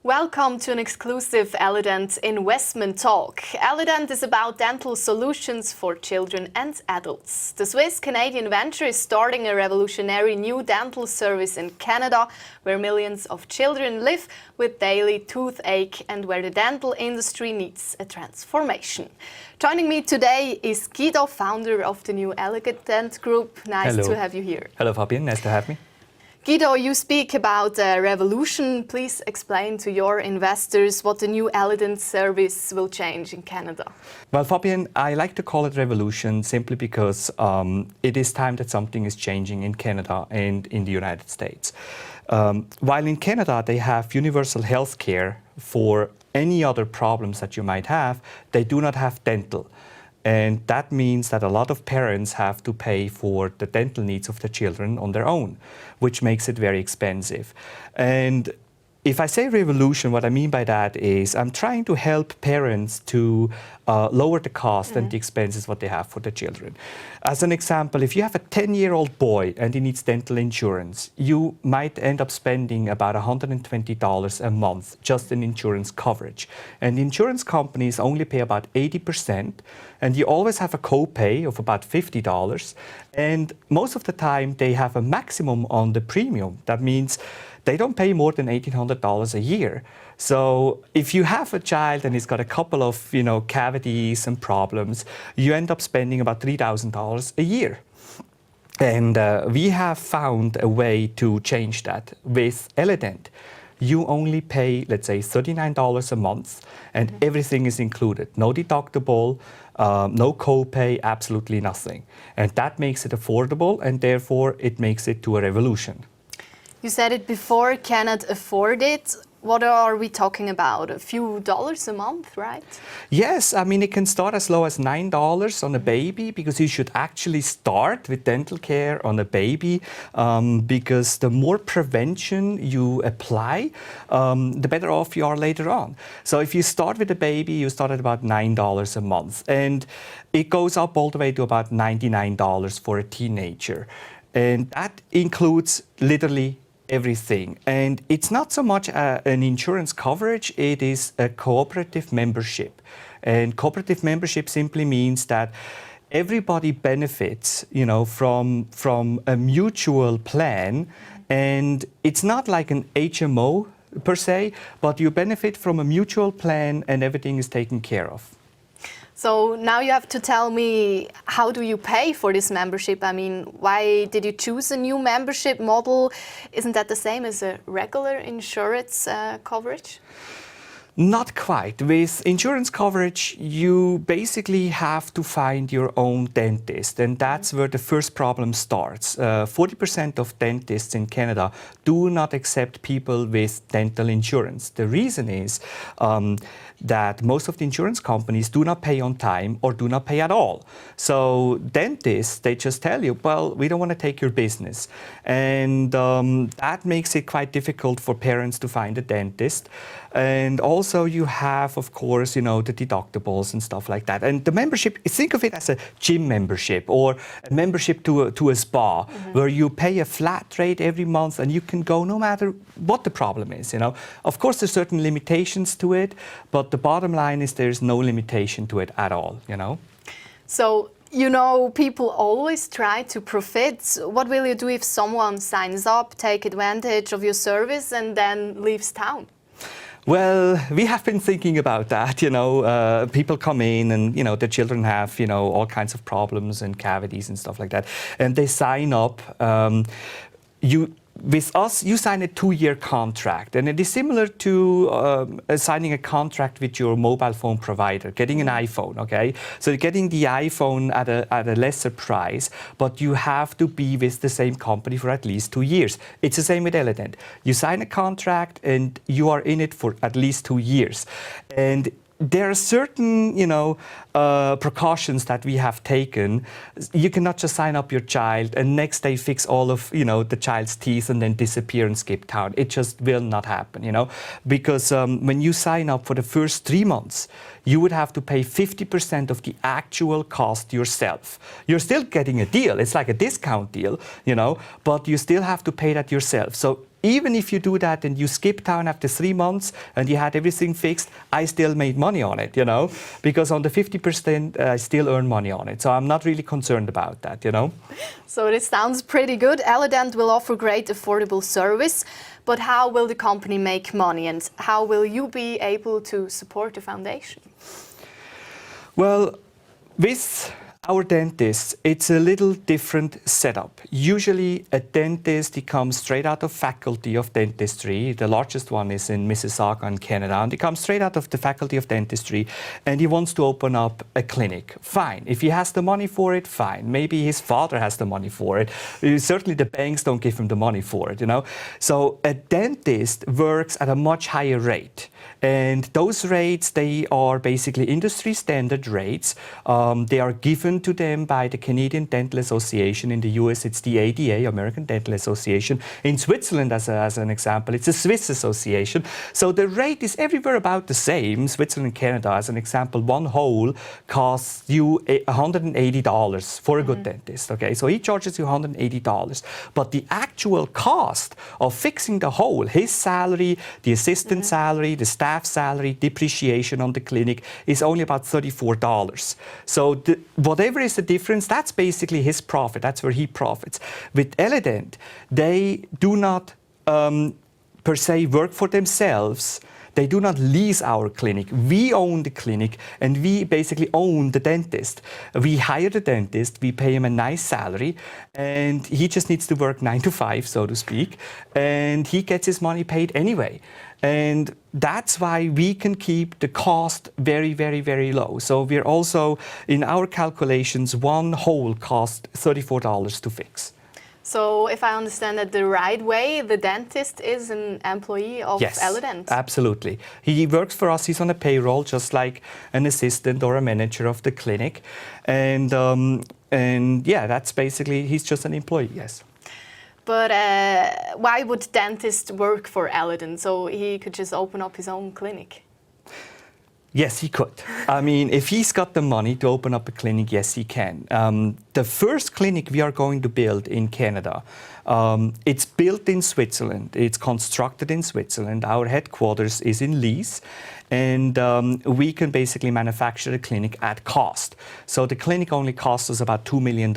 Welcome to an exclusive EleDent investment talk. EleDent is about dental solutions for children and adults. The Swiss-Canadian venture is starting a revolutionary new dental service in Canada, where millions of children live with daily toothache and where the dental industry needs a transformation. Joining me today is Guido, founder of the new EleDent Group. Nice Hello. to have you here. Hello, Fabian. Nice to have me. Guido, you speak about a revolution. Please explain to your investors what the new EleDent service will change in Canada. Well, Fabian, I like to call it revolution simply because it is time that something is changing in Canada and in the United States. While in Canada they have universal health care for any other problems that you might have, they do not have dental. And that means that a lot of parents have to pay for the dental needs of their children on their own, which makes it very expensive. And if I say revolution, what I mean by that is I'm trying to help parents to lower the cost and the expenses what they have for their children. As an example, if you have a 10-year-old boy and he needs dental insurance, you might end up spending about $120 a month just in insurance coverage. And the insurance companies only pay about 80%, and you always have a copay of about $50. And most of the time they have a maximum on the premium. That means they don't pay more than $1,800 a year. So if you have a child and he's got a couple of, cavities and problems, you end up spending about $3,000 a year. And we have found a way to change that with EleDent. You only pay, let's say, $39 a month, and everything is included. No deductible, no copay, absolutely nothing. And that makes it affordable, and therefore it makes it to a revolution. You said it before, cannot afford it. What are we talking about? A few dollars a month, right? Yes, I mean, it can start as low as $9 on a baby, because you should actually start with dental care on a baby, because the more prevention you apply, the better off you are later on. So if you start with a baby, you start at about $9 a month, and it goes up all the way to about $99 for a teenager. And that includes literally everything. And it's not so much an insurance coverage, it is a cooperative membership. And cooperative membership simply means that everybody benefits, from a mutual plan. And it's not like an HMO per se, but you benefit from a mutual plan and everything is taken care of. So now you have to tell me, how do you pay for this membership? I mean, why did you choose a new membership model? Isn't that the same as a regular insurance coverage? Not quite. With insurance coverage, you basically have to find your own dentist, and that's where the first problem starts. 40% of dentists in Canada do not accept people with dental insurance. The reason is that most of the insurance companies do not pay on time or do not pay at all. So dentists, they just tell you, well, we don't want to take your business. And that makes it quite difficult for parents to find a dentist. And also you have, of course, the deductibles and stuff like that. And the membership, think of it as a gym membership or a membership to a spa, where you pay a flat rate every month and you can go no matter what the problem is, Of course, there's certain limitations to it, but the bottom line is there's no limitation to it at all, So, people always try to profit. What will you do if someone signs up, take advantage of your service and then leaves town? Well, we have been thinking about that, people come in and, their children have, all kinds of problems and cavities and stuff like that. And they sign up. With us, you sign a 2-year contract, and it is similar to signing a contract with your mobile phone provider, getting an iPhone, okay? So you're getting the iPhone at a lesser price, but you have to be with the same company for at least 2 years. It's the same with EleDent. You sign a contract and you are in it for at least 2 years. And there are certain, precautions that we have taken. You cannot just sign up your child and next day fix all of, the child's teeth and then disappear and skip town. It just will not happen, because when you sign up for the first 3 months, you would have to pay 50% of the actual cost yourself. You're still getting a deal. It's like a discount deal, but you still have to pay that yourself. So even if you do that and you skip town after 3 months and you had everything fixed, I still made money on it, you know, because on the 50% I still earn money on it. So I'm not really concerned about that, you know. So this sounds pretty good. EleDent will offer great affordable service, but how will the company make money and how will you be able to support the foundation? Well, with our dentists, it's a little different setup. Usually a dentist, he comes straight out of faculty of dentistry. The largest one is in Mississauga in Canada. And he comes straight out of the faculty of dentistry and he wants to open up a clinic. Fine. If he has the money for it, fine. Maybe his father has the money for it. Certainly the banks don't give him the money for it, you know. So a dentist works at a much higher rate. And those rates, they are basically industry standard rates. They are given to them by the Canadian Dental Association. In the US, it's the ADA, American Dental Association. In Switzerland, as an example, it's a Swiss association. So the rate is everywhere about the same. Switzerland and Canada, as an example, one hole costs you $180 for a good dentist. Okay, so he charges you $180. But the actual cost of fixing the hole, his salary, the assistant salary, the staff salary, depreciation on the clinic is only about $34. So whatever is the difference, that's basically his profit. That's where he profits. With EleDent, they do not per se work for themselves. They do not lease our clinic. We own the clinic and we basically own the dentist. We hire the dentist, we pay him a nice salary, and he just needs to work 9 to 5, so to speak, and he gets his money paid anyway. And that's why we can keep the cost very, very, very low. So we're also, in our calculations, one hole costs $34 to fix. So if I understand that the right way, the dentist is an employee of EleDent? Yes, absolutely. He works for us, he's on a payroll, just like an assistant or a manager of the clinic. And yeah, that's basically, he's just an employee, yes. But why would dentist work for EleDent? So he could just open up his own clinic? Yes, he could. I mean, if he's got the money to open up a clinic, yes, he can. The first clinic we are going to build in Canada, it's built in Switzerland. It's constructed in Switzerland. Our headquarters is in Lees. And we can basically manufacture the clinic at cost. So the clinic only costs us about $2 million.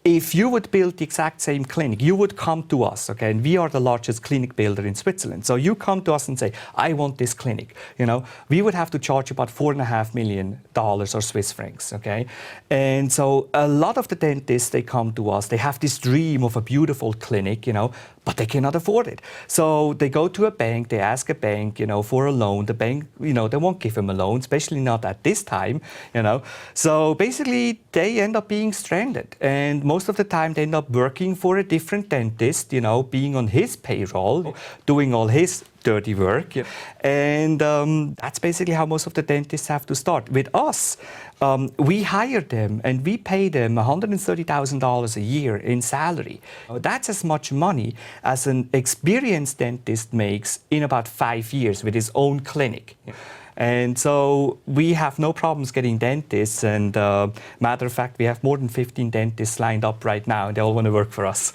If you would build the exact same clinic, you would come to us, okay? And we are the largest clinic builder in Switzerland. So you come to us and say, I want this clinic, you know? We would have to charge about $4.5 million or Swiss francs, okay? And so a lot of the dentists, they come to us, they have this dream of a beautiful clinic, you know, but they cannot afford it. So they go to a bank, they ask a bank, you know, for a loan. The bank, you know, they won't give them a loan, especially not at this time, you know. So basically, they end up being stranded. And most of the time, they end up working for a different dentist, you know, being on his payroll, doing all his dirty work. And that's basically how most of the dentists have to start. With us, we hire them and we pay them $130,000 a year in salary. That's as much money as an experienced dentist makes in about 5 years with his own clinic. And so we have no problems getting dentists. And matter of fact, we have more than 15 dentists lined up right now. And they all want to work for us.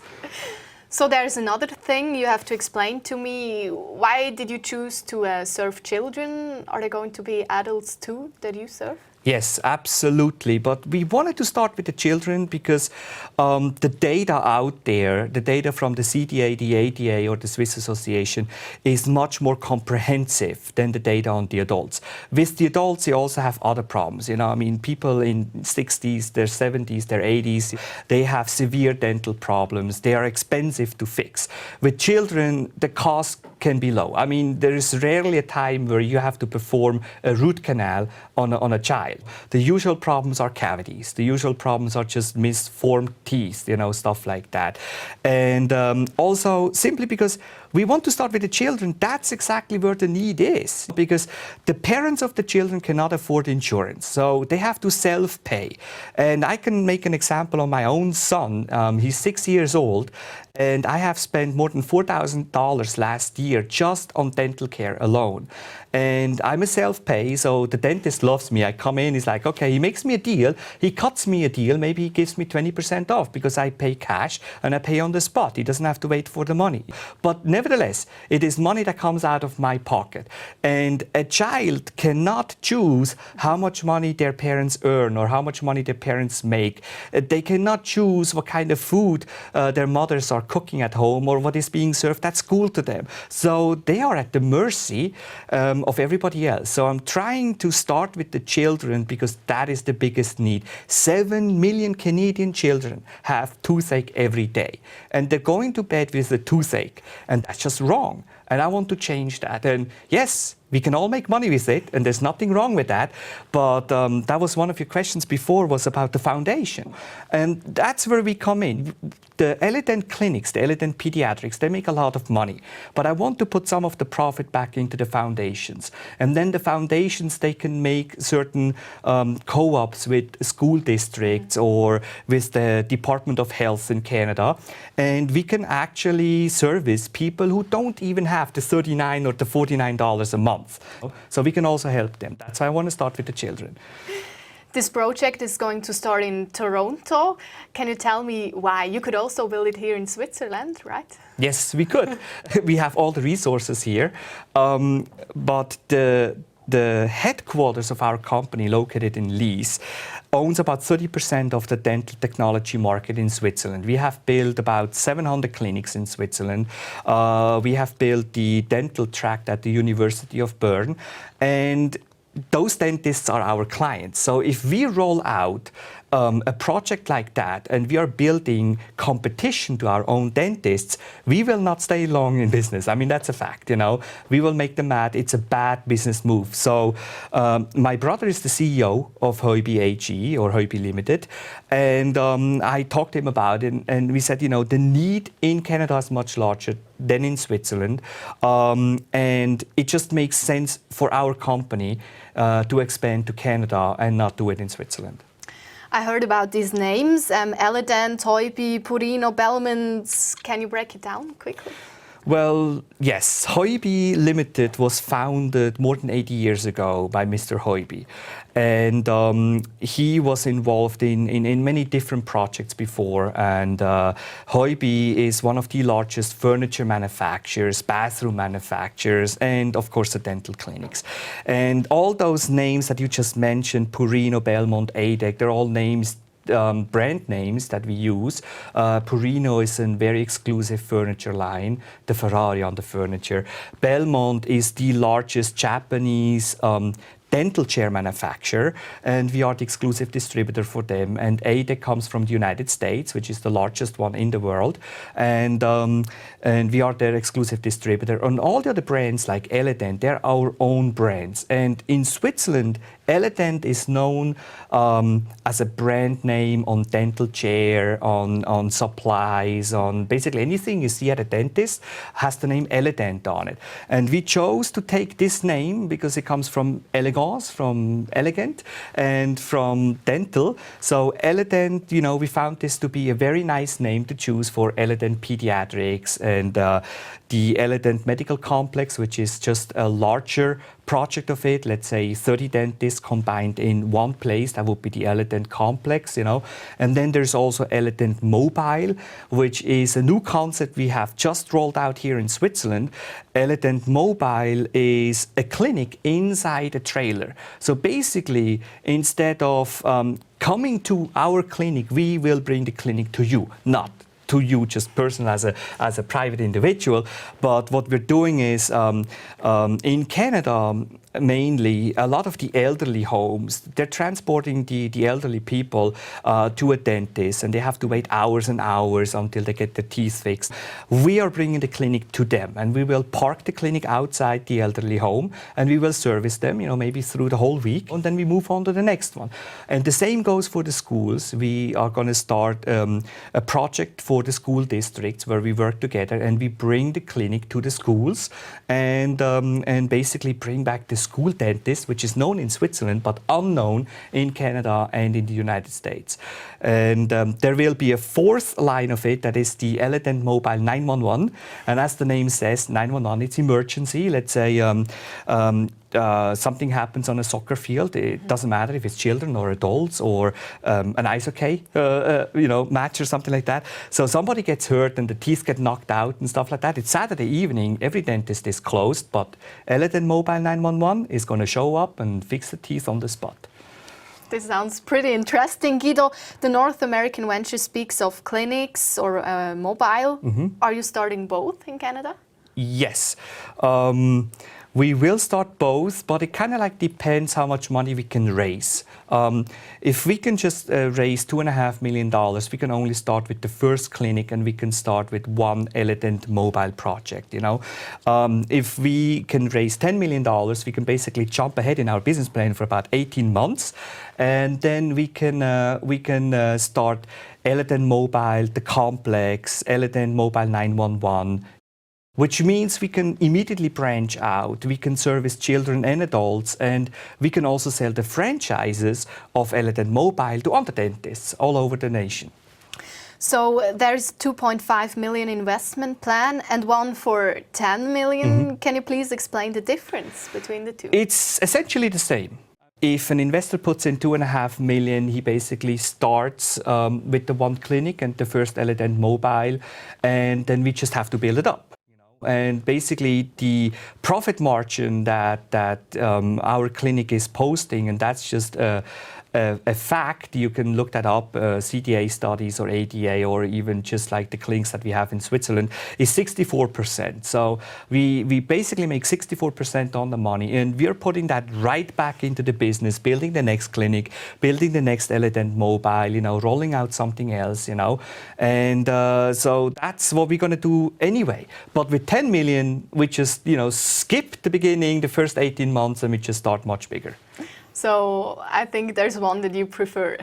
So there's another thing you have to explain to me. Why did you choose to serve children? Are they going to be adults too that you serve? Yes, absolutely. But we wanted to start with the children because the data out there, the data from the CDA, the ADA, or the Swiss Association is much more comprehensive than the data on the adults. With the adults, you also have other problems. You know, I mean, people in 60s, their 70s, their 80s, they have severe dental problems. They are expensive to fix. With children, the cost can be low. I mean, there is rarely a time where you have to perform a root canal on a child. The usual problems are cavities. The usual problems are just misformed teeth, you know, stuff like that. And also simply because we want to start with the children. That's exactly where the need is, because the parents of the children cannot afford insurance, so they have to self-pay. And I can make an example on my own son. He's 6 years old, and I have spent more than $4,000 last year just on dental care alone. And I'm a self-pay, so the dentist loves me. I come in, he's like, okay, he makes me a deal, he cuts me a deal, maybe he gives me 20% off because I pay cash and I pay on the spot. He doesn't have to wait for the money. But nevertheless, it is money that comes out of my pocket. And a child cannot choose how much money their parents earn or how much money their parents make. They cannot choose what kind of food their mothers are cooking at home or what is being served at school to them. So they are at the mercy of everybody else. So I'm trying to start with the children because that is the biggest need. 7 million Canadian children have toothache every day, and they're going to bed with a toothache, and that's just wrong. And I want to change that. And yes, we can all make money with it, and there's nothing wrong with that. But that was one of your questions before, was about the foundation. And that's where we come in. The EleDent clinics, the EleDent pediatrics, they make a lot of money. But I want to put some of the profit back into the foundations. And then the foundations, they can make certain co-ops with school districts or with the Department of Health in Canada. And we can actually service people who don't even have the $39 or the $49 a month. So we can also help them. That's why I want to start with the children. This project is going to start in Toronto. Can you tell me why? You could also build it here in Switzerland, right? Yes, we could. We have all the resources here. But the headquarters of our company, located in Lies, owns about 30% of the dental technology market in Switzerland. We have built about 700 clinics in Switzerland. We have built the dental tract at the University of Bern. And those dentists are our clients. So if we roll out a project like that and we are building competition to our own dentists, we will not stay long in business. I mean, that's a fact, you know. We will make them mad. It's a bad business move. So my brother is the CEO of Heubi AG or Heubi Limited. And I talked to him about it, and we said, you know, the need in Canada is much larger than in Switzerland. And it just makes sense for our company to expand to Canada and not do it in Switzerland. I heard about these names, EleDent, Heubi, Purino, Belmont. Can you break it down quickly? Well, yes. Heubi Limited was founded more than 80 years ago by Mr. Heubi. And he was involved in many different projects before. And Heubi is one of the largest furniture manufacturers, bathroom manufacturers, and of course the dental clinics. And all those names that you just mentioned, Purino, Belmont, EleDent, they're all names, brand names that we use. Purino is a very exclusive furniture line, the Ferrari on the furniture. Belmont is the largest Japanese dental chair manufacturer, and we are the exclusive distributor for them. And EleDent comes from the United States, which is the largest one in the world, and we are their exclusive distributor. And all the other brands like EleDent, they're our own brands. And in Switzerland, EleDent is known as a brand name on dental chair, on supplies, on basically anything you see at a dentist has the name EleDent on it. And we chose to take this name because it comes from elegance, from elegant, and from dental. So EleDent, you know, we found this to be a very nice name to choose for EleDent Pediatrics and the EleDent Medical Complex, which is just a larger project of it, let's say 30 dentists combined in one place. That would be the EleDent Complex, you know. And then there's also EleDent Mobile, which is a new concept we have just rolled out here in Switzerland. EleDent Mobile is a clinic inside a trailer. So basically, instead of coming to our clinic, we will bring the clinic to you, not to you just personal as a private individual. But what we're doing is in Canada, mainly a lot of the elderly homes, they're transporting the elderly people to a dentist, and they have to wait hours and hours until they get their teeth fixed. We are bringing the clinic to them, and we will park the clinic outside the elderly home, and we will service them, maybe through the whole week, and then we move on to the next one. And the same goes for the schools. We are going to start a project for the school districts where we work together, and we bring the clinic to the schools, and basically bring back the school dentist, which is known in Switzerland but unknown in Canada and in the United States. And there will be a fourth line of it, that is the EleDent Mobile 911. And as the name says, 911, it's emergency. Let's say something happens on a soccer field. It doesn't matter if it's children or adults or an ice hockey match or something like that. So somebody gets hurt and the teeth get knocked out and stuff like that. It's Saturday evening. Every dentist is closed, but EleDent Mobile 911 is going to show up and fix the teeth on the spot. This sounds pretty interesting, Guido. The North American venture speaks of clinics or mobile. Are you starting both in Canada? Yes. We will start both, but it kind of depends how much money we can raise. If we can just raise $2.5 million, we can only start with the first clinic, and we can start with one EleDent mobile project. If we can raise $10 million, we can basically jump ahead in our business plan for about 18 months, and then we can start EleDent Mobile, the complex, EleDent Mobile 911. Which means we can immediately branch out, we can service children and adults, and we can also sell the franchises of EleDent Mobile to other dentists all over the nation. So there's 2.5 million investment plan and one for 10 million. Can you please explain the difference between the two? It's essentially the same. If an investor puts in $2.5 million, he basically starts with the one clinic and the first EleDent Mobile, and then we just have to build it up. And basically the profit margin that our clinic is posting, and that's just a fact, you can look that up, CDA studies or ADA, or even just like the clinics that we have in Switzerland, is 64%. So we basically make 64% on the money, and we are putting that right back into the business, building the next clinic, building the next EleDent Mobile, rolling out something else, And so that's what we're going to do anyway. But with 10 million, we just, skip the beginning, the first 18 months, and we just start much bigger. So I think there's one that you prefer.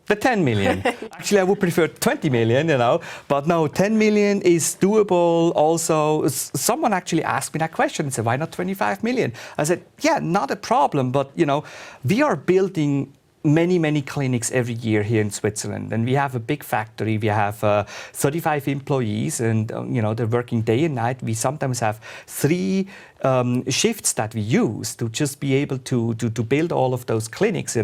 The 10 million. Actually, I would prefer 20 million, but no, 10 million is doable. Also, someone actually asked me that question and said, why not 25 million? I said, yeah, not a problem, but we are building many clinics every year here in Switzerland, and we have a big factory. We have 35 employees, and they're working day and night. We sometimes have 3 shifts that we use to just be able to build all of those clinics.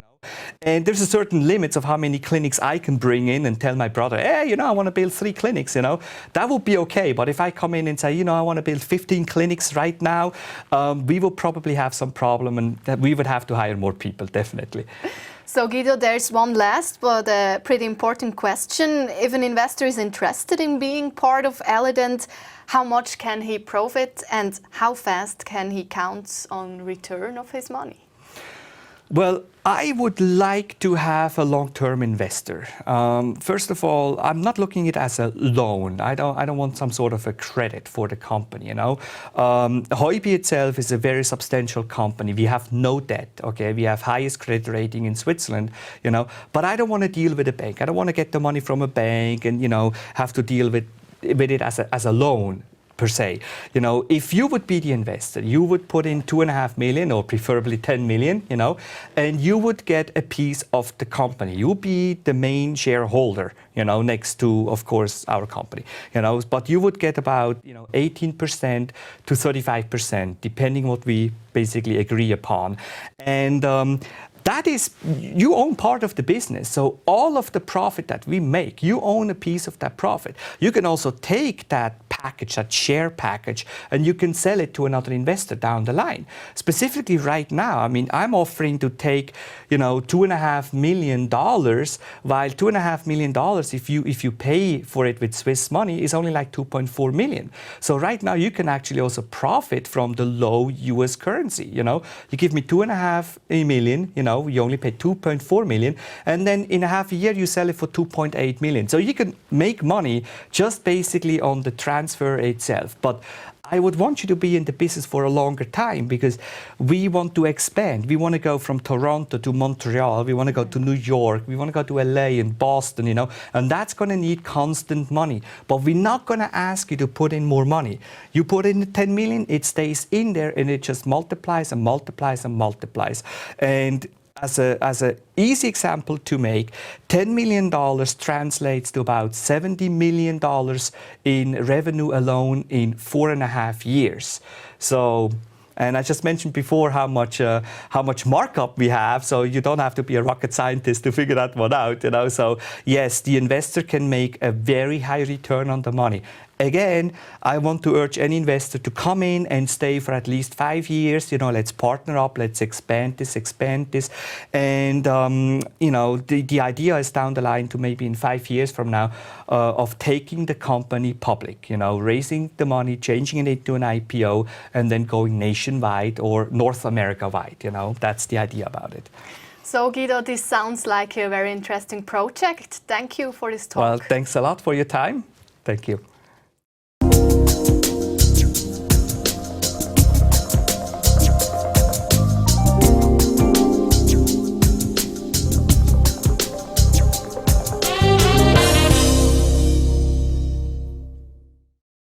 And there's a certain limits of how many clinics I can bring in and tell my brother, hey, I want to build 3 clinics. That would be okay. But if I come in and say, I want to build 15 clinics right now, we will probably have some problem, and that we would have to hire more people, definitely. So Guido, there's one last but a pretty important question. If an investor is interested in being part of EleDent, how much can he profit and how fast can he count on return of his money? Well, I would like to have a long-term investor. First of all, I'm not looking at it as a loan. I don't want some sort of a credit for the company. Heubi itself is a very substantial company. We have no debt. Okay, we have highest credit rating in Switzerland. But I don't want to deal with a bank. I don't want to get the money from a bank and have to deal with it as a loan. Per se. If you would be the investor, you would put in $2.5 million or preferably 10 million, and you would get a piece of the company. You'll be the main shareholder, next to, of course, our company, but you would get about, 18% to 35%, depending what we basically agree upon. And that is, you own part of the business. So all of the profit that we make, you own a piece of that profit. You can also take that package, that share package, and you can sell it to another investor down the line. Specifically right now, I mean, I'm offering to take, $2.5 million, while $2.5 million, if you pay for it with Swiss money, is only like 2.4 million. So right now you can actually also profit from the low US currency. You give me 2.5 million, you only pay 2.4 million, and then in a half a year you sell it for 2.8 million. So you can make money just basically on the transfer itself. But I would want you to be in the business for a longer time, because we want to expand. We want to go from Toronto to Montreal. We want to go to New York. We want to go to LA and Boston, and that's going to need constant money. But we're not going to ask you to put in more money. You put in the 10 million, it stays in there, and it just multiplies and multiplies and multiplies. And as an easy example to make, $10 million translates to about $70 million in revenue alone in 4.5 years. So, and I just mentioned before how much markup we have, so you don't have to be a rocket scientist to figure that one out, So yes, the investor can make a very high return on the money. Again, I want to urge any investor to come in and stay for at least 5 years. Let's partner up, let's expand this. And, the idea is down the line to maybe in 5 years from now of taking the company public, raising the money, changing it into an IPO, and then going nationwide or North America-wide. That's the idea about it. So Guido, this sounds like a very interesting project. Thank you for this talk. Well, thanks a lot for your time. Thank you.